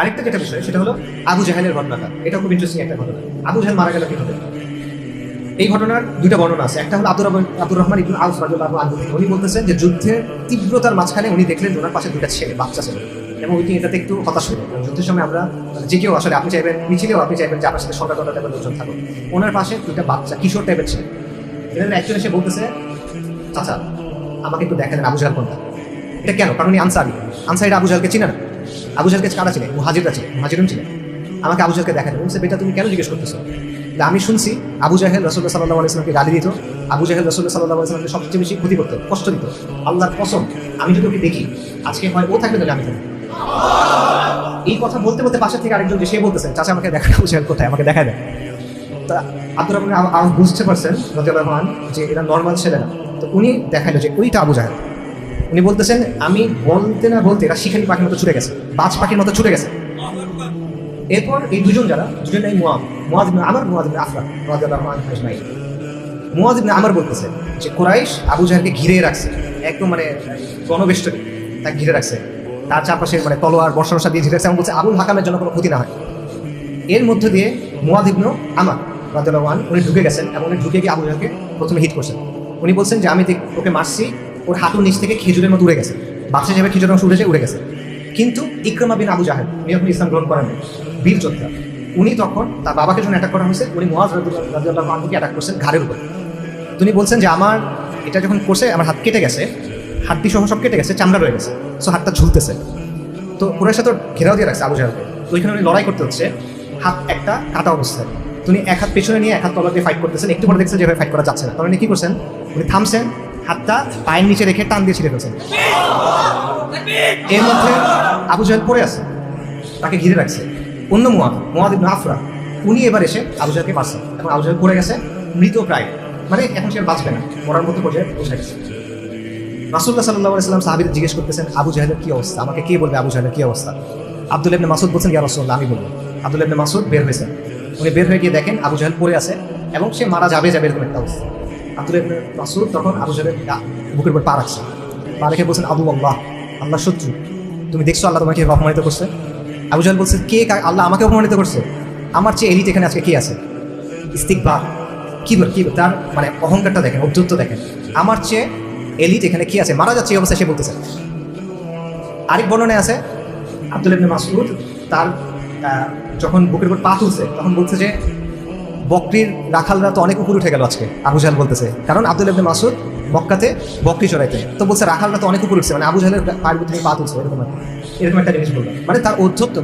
আরেকটা যেটা বিষয় সেটা হলো আবু জাহেলের ঘটনাটা। এটা খুব ইন্টারেস্টিং একটা ঘটনা। আবু জাহেল মারা গেল কিভাবে? এই ঘটনার দুইটা বর্ণনা আছে। একটা হলো আব্দুর রহমান ইবনে আউফ রাদিয়াল্লাহু আনহু, উনি বলতেছেন যে যুদ্ধের তীব্রতার মাঝখানে উনি দেখলেন ওনার পাশে দুটা ছেলে, বাচ্চা ছেলে, এবং উনি এটাতে একটু হতাশ হলেন। যুদ্ধের সময় আমরা যে কেউ আসলে আপনি চাইবেন মিছিলেও আপনি চাইবেন যে আপনার সাথে সরকার টাইপের লোকজন থাকুক, ওনার পাশে দুটা বাচ্চা কিশোর টাইপের ছেলে। এদের একজন এসে বলতেছে, চাচা আমাকে একটু দেখা দেন আবু জাহেল কোনটা। এটা কেন? কারণ উনি আনসারিরা আবু জাহেলকে চিনে না। আবু জাহেলকে কারা চিনে? মুহাজিররা চিনে। আমাকে আবু জাহেলকে দেখা দেন। বলছে, বেটা তুমি কেন জিজ্ঞেস করতেছো? আমি শুনছি আবু জাহেল রাসূলুল্লাহ সাল্লাল্লাহু আলাইহি ওয়াসাল্লামকে গালি দিত, আবু জাহেল রাসূলুল্লাহ সাল্লাল্লাহু আলাইহি ওয়াসাল্লামকে সবচেয়ে বেশি ক্ষতি করতো, কষ্ট দিত। আল্লাহর কসম, আমি যদি ওকে দেখি আজকে হয় ও থাকবে, তাহলে আমি থাকবো। এই কথা বলতে বলতে পাশে থেকে আরেকজন যে সে বলতেছেন, চাচা আমাকে দেখা, আবু জাহেল কোথায়, আমাকে দেখা দেন। তা আব্দুর রহমান বুঝতে পারছেন রাদিয়াল্লাহু আনহু যে এরা নর্মাল ছেলে না। তো উনি দেখাইলো যে ওইটা আবু জাহেল। উনি বলতেছেন, আমি বলতে না বলতে এরা শিখারি পাখির মতো ছুটে গেছে, বাজ পাখির মতো ছুটে গেছে। এরপর এই দুজনেই মুআয ইবনে আমর, মুআয ইবনে আফরা রাদিয়াল্লাহু আনহু আজমাইন। মুআয ইবনে আমর বলতেছে যে কুরাইশ আবু জাহেলকে ঘিরে রাখছে, একদম মানে গণবেষ্টনী তাকে ঘিরে রাখছে, তার চারপাশে মানে তলোয়ার বর্ষা দিয়ে ঘিরে রাখছে, এবং বলছে আবুল হাকামের জন্য কোনো ক্ষতি না হয়। এর মধ্যে দিয়ে মুআয ইবনে আমর রাদিয়াল্লাহু আনহু উনি ঢুকে গেছেন, এবং উনি ঢুকে গিয়ে আবু জাহেলকে প্রথমে হিট করছেন। উনি বলছেন যে আমি ওকে মারছি, ওর হাঁটুর নিচ থেকে খেজুরের মতো উড়ে গেছে, বাচ্চা হিসেবে খেজুরের অংশ উড়ে গেছে। কিন্তু ইকরামা বিন আবু জাহেল, উনি এখন ইসলাম গ্রহণ করেন, বীর যোদ্ধা, উনি তখন তার বাবাকে যখন অ্যাটাক করা হয়েছে, উনি মুআয রাদিয়াল্লাহু আনহুকে অ্যাটাক করছেন ঘাড়ের উপর। তিনি বলছেন যে আমার এটা যখন করছে আমার হাত কেটে গেছে, হাড্ডি সহ সব কেটে গেছে, চামড়া রয়ে গেছে, সো হাতটা ঝুলতেছে। তো কুরাইশরা তো ঘেরাও দিয়ে রাখছে আবু জাহেলকে, তো ওইখানে উনি লড়াই করতে হচ্ছে, হাত একটা কাটা অবস্থায়। তিনি এক হাত পেছনে নিয়ে এক হাত তলা দিয়ে ফাইট করতেছেন। একটু পরে দেখছেন যেভাবে ফাইট করা যাচ্ছে না, তখন উনি কি করছেন, উনি থামছেন, হাতটা পায়ের নিচে রেখে টান দিয়ে ছিঁড়ে ফেলছেন। এর মধ্যে আবু জাহেল পড়ে আছে, তাকে ঘিরে রাখছে অন্য মুআয ইবনে আফরা, উনি এবার এসে আবু জাহেলকে মারছেন। এখন আবু জাহেল পড়ে গেছে, মৃত প্রায়, মানে এখন সে বাঁচবে না, মরার মতো পর্যায়ে পৌঁছে গেছে। রাসূলুল্লাহ সাল্লাল্লাহু আলাইহি ওয়াসাল্লাম সাহাবীদের জিজ্ঞেস করতেছেন, আবু জাহেলের কি অবস্থা, আমাকে কে বলবে আবু জাহেলের কি অবস্থা? আব্দুল্লাহ ইবনে মাসউদ বলছেন, ইয়া রাসূলুল্লাহ আমি বলবো। আব্দুল্লাহ ইবনে মাসউদ বের হয়েছেন, উনি বের হয়ে গিয়ে দেখেন আবু জাহেল পড়ে আছে এবং সে মারা যাবে এরকম একটা অবস্থা। আব্দুল্লাহ ইবনে মাসউদ তখন আবু জাহেলের বুকের উপর পা রাখছে, পা রেখে বলছেন, আবু আল্লাহ শত্রু, তুমি দেখছো আল্লাহ তোমাকে অপমানিত করছে? আবু জাহেল বলছে, কে? আল্লাহ আমাকে অপমানিত করছে? আমার চেয়ে এলিট এখানে আজকে কে আছে? ইস্তিকবার, কি তার মানে অহংকারটা দেখেন, ঔদ্ধত্য দেখেন, আমার চেয়ে এলিট এখানে কি আছে? মারা যাচ্ছে এই অবস্থায় সে বলতেছে। আরেক বর্ণনায় আছে আব্দুল্লাহ ইবনে মাসউদ তার যখন বুকের উপর পা তুলছে তখন বলছে যে বকরির রাখালরা তো অনেক উপরে উঠে গেল আজকে, আবু জাহেল বলতেছে, কারণ আব্দুল্লাহ ইবনে মাসউদ মক্কাতে বকরি চড়াইতেন, তো বলছে রাখালরা তো অনেক উপরে উঠছে, মানে আবু জাহেলের পায়ের উপর থেকে পা তুলছে, এরকম একটা জিনিস বললো, মানে তার ঔদ্ধত্য।